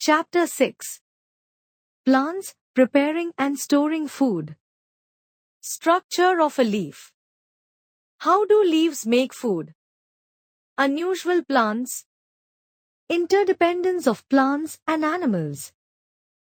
Chapter 6. Plants, Preparing and Storing Food. Structure of a leaf. How do leaves make food? Unusual plants. Interdependence of plants and animals.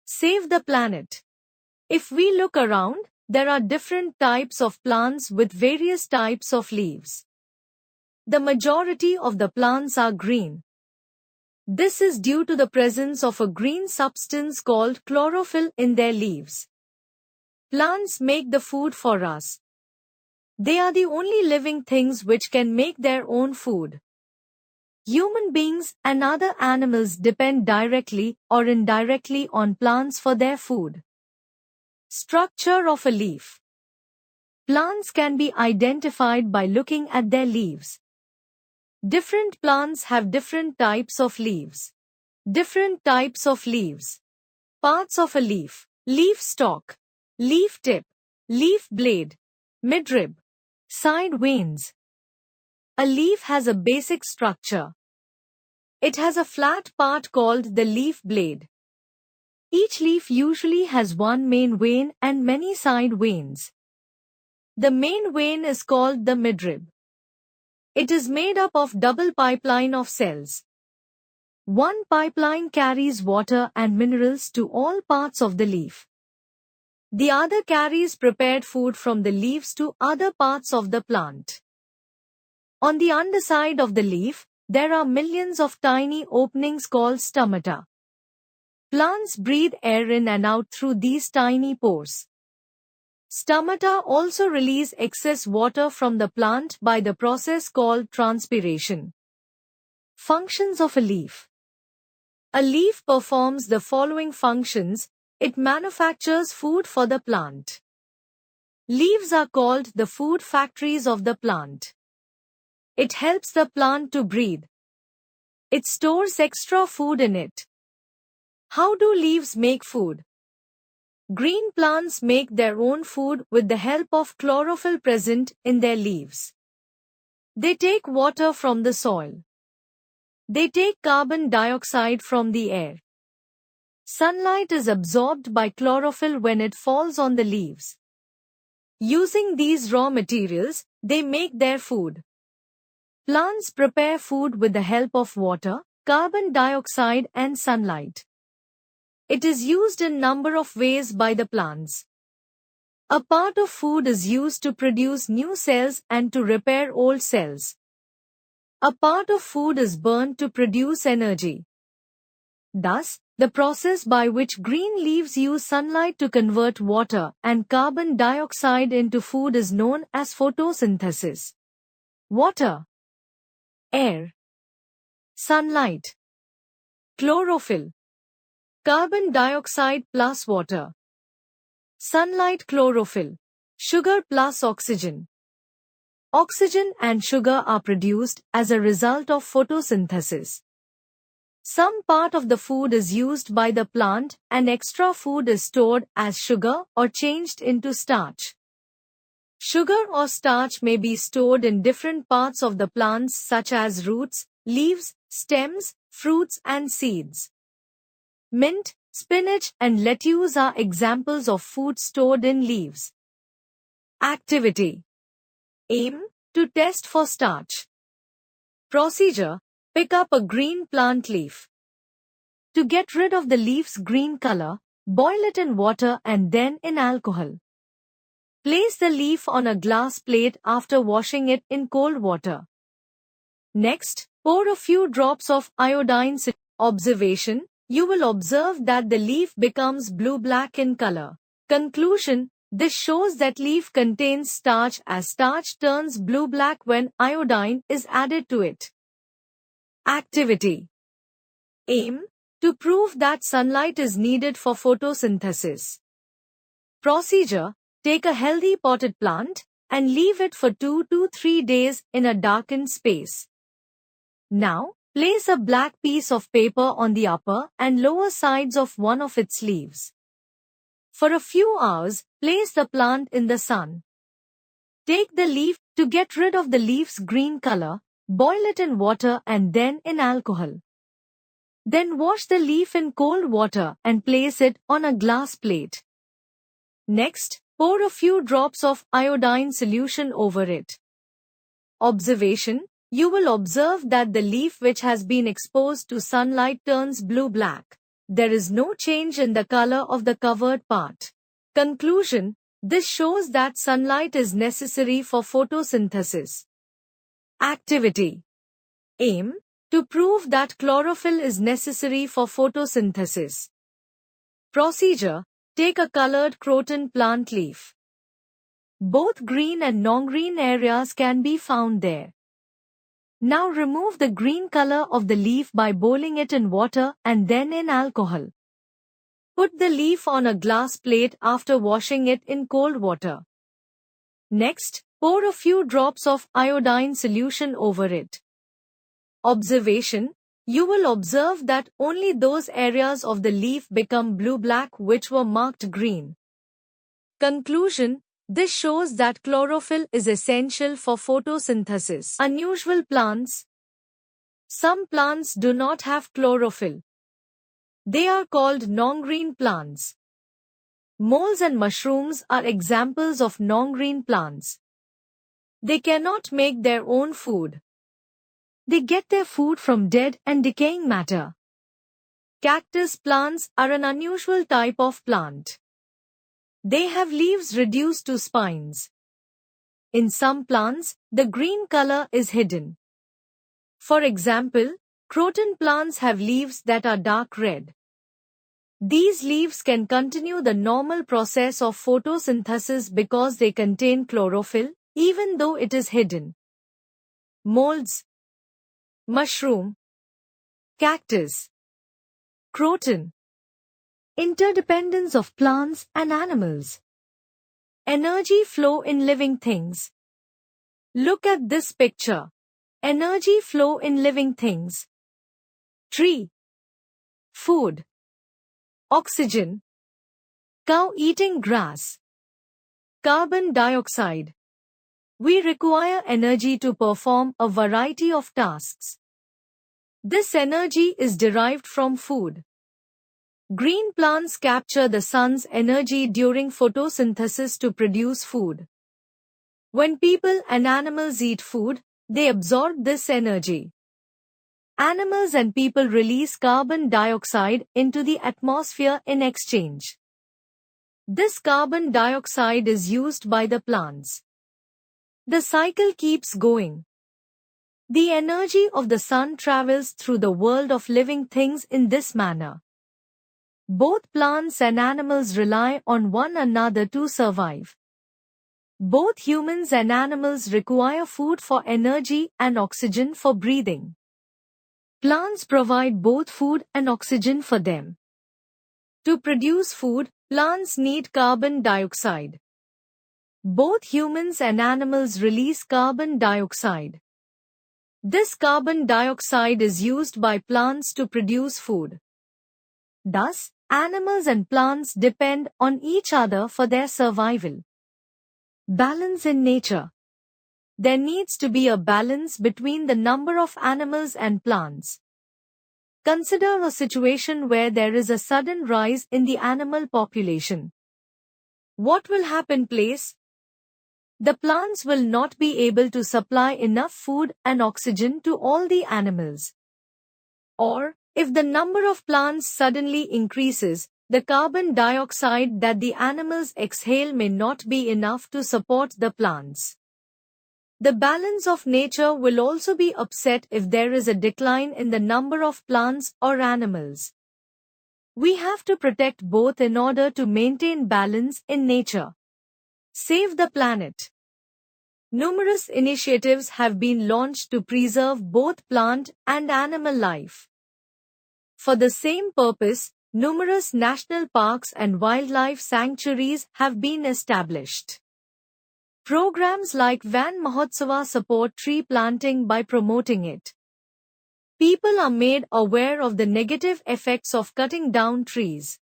Save the planet. If we look around, there are different types of plants with various types of leaves. The majority of the plants are green. This is due to the presence of a green substance called chlorophyll in their leaves. Plants make the food for us. They are the only living things which can make their own food. Human beings and other animals depend directly or indirectly on plants for their food. Structure of a leaf. Plants can be identified by looking at their leaves. Different plants have different types of leaves. Different types of leaves. Parts of a leaf. Leaf stalk. Leaf tip. Leaf blade. Midrib. Side veins. A leaf has a basic structure. It has a flat part called the leaf blade. Each leaf usually has one main vein and many side veins. The main vein is called the midrib. It is made up of double pipeline of cells. One pipeline carries water and minerals to all parts of the leaf. The other carries prepared food from the leaves to other parts of the plant. On the underside of the leaf, there are millions of tiny openings called stomata. Plants breathe air in and out through these tiny pores. Stomata also release excess water from the plant by the process called transpiration. Functions of a leaf. A leaf performs the following functions. It manufactures food for the plant. Leaves are called the food factories of the plant. It helps the plant to breathe. It stores extra food in it. How do leaves make food? Green plants make their own food with the help of chlorophyll present in their leaves. They take water from the soil. They take carbon dioxide from the air. Sunlight is absorbed by chlorophyll when it falls on the leaves. Using these raw materials, they make their food. Plants prepare food with the help of water, carbon dioxide and sunlight. It is used in number of ways by the plants. A part of food is used to produce new cells and to repair old cells. A part of food is burned to produce energy. Thus, the process by which green leaves use sunlight to convert water and carbon dioxide into food is known as photosynthesis. Water, air, sunlight, chlorophyll, carbon dioxide plus water, sunlight chlorophyll, sugar plus oxygen. Oxygen and sugar are produced as a result of photosynthesis. Some part of the food is used by the plant and extra food is stored as sugar or changed into starch. Sugar or starch may be stored in different parts of the plants such as roots, leaves, stems, fruits and seeds. Mint, spinach and lettuce are examples of food stored in leaves. Activity. Aim, to test for starch. Procedure, pick up a green plant leaf. To get rid of the leaf's green color, boil it in water and then in alcohol. Place the leaf on a glass plate after washing it in cold water. Next, pour a few drops of iodine. Observation. You will observe that the leaf becomes blue-black in color. Conclusion. This shows that leaf contains starch as starch turns blue-black when iodine is added to it. Activity. Aim, to prove that sunlight is needed for photosynthesis. Procedure. Take a healthy potted plant and leave it for 2 to 3 days in a darkened space. Now, place a black piece of paper on the upper and lower sides of one of its leaves. For a few hours, place the plant in the sun. Take the leaf. To get rid of the leaf's green color, boil it in water and then in alcohol. Then wash the leaf in cold water and place it on a glass plate. Next, pour a few drops of iodine solution over it. Observation: you will observe that the leaf which has been exposed to sunlight turns blue-black. There is no change in the color of the covered part. Conclusion: this shows that sunlight is necessary for photosynthesis. Activity. Aim: to prove that chlorophyll is necessary for photosynthesis. Procedure: take a colored croton plant leaf. Both green and non-green areas can be found there. Now remove the green color of the leaf by boiling it in water and then in alcohol. Put the leaf on a glass plate after washing it in cold water. Next, pour a few drops of iodine solution over it. Observation: you will observe that only those areas of the leaf become blue-black which were marked green. Conclusion: this shows that chlorophyll is essential for photosynthesis. Unusual plants. Some plants do not have chlorophyll. They are called non-green plants. Moles and mushrooms are examples of non-green plants. They cannot make their own food. They get their food from dead and decaying matter. Cactus plants are an unusual type of plant. They have leaves reduced to spines. In some plants, the green color is hidden. For example, croton plants have leaves that are dark red. These leaves can continue the normal process of photosynthesis because they contain chlorophyll, even though it is hidden. Molds, mushroom, cactus, croton. Interdependence of plants and animals. Energy flow in living things. Look at this picture. Energy flow in living things. Tree. Food. Oxygen. Cow eating grass. Carbon dioxide. We require energy to perform a variety of tasks. This energy is derived from food. Green plants capture the sun's energy during photosynthesis to produce food. When people and animals eat food, they absorb this energy. Animals and people release carbon dioxide into the atmosphere in exchange. This carbon dioxide is used by the plants. The cycle keeps going. The energy of the sun travels through the world of living things in this manner. Both plants and animals rely on one another to survive. Both humans and animals require food for energy and oxygen for breathing. Plants provide both food and oxygen for them. To produce food, plants need carbon dioxide. Both humans and animals release carbon dioxide. This carbon dioxide is used by plants to produce food. Thus, animals and plants depend on each other for their survival. Balance in nature. There needs to be a balance between the number of animals and plants. Consider a situation where there is a sudden rise in the animal population. What will happen, please? The plants will not be able to supply enough food and oxygen to all the animals. Or, if the number of plants suddenly increases, the carbon dioxide that the animals exhale may not be enough to support the plants. The balance of nature will also be upset if there is a decline in the number of plants or animals. We have to protect both in order to maintain balance in nature. Save the planet. Numerous initiatives have been launched to preserve both plant and animal life. For the same purpose, numerous national parks and wildlife sanctuaries have been established. Programs like Van Mahotsava support tree planting by promoting it. People are made aware of the negative effects of cutting down trees.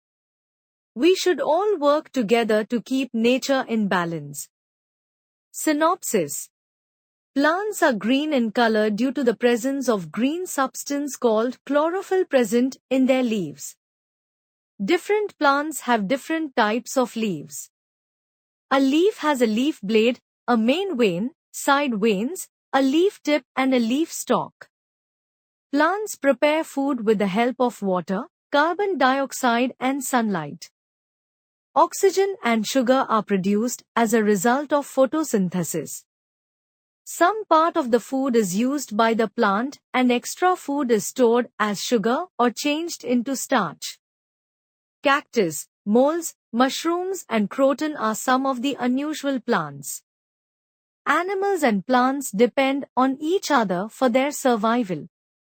We should all work together to keep nature in balance. Synopsis. Plants are green in color due to the presence of green substance called chlorophyll present in their leaves. Different plants have different types of leaves. A leaf has a leaf blade, a main vein, side veins, a leaf tip and a leaf stalk. Plants prepare food with the help of water, carbon dioxide and sunlight. Oxygen and sugar are produced as a result of photosynthesis. Some part of the food is used by the plant and extra food is stored as sugar or changed into starch. Cactus, moles, mushrooms and croton are some of the unusual plants. Animals and plants depend on each other for their survival.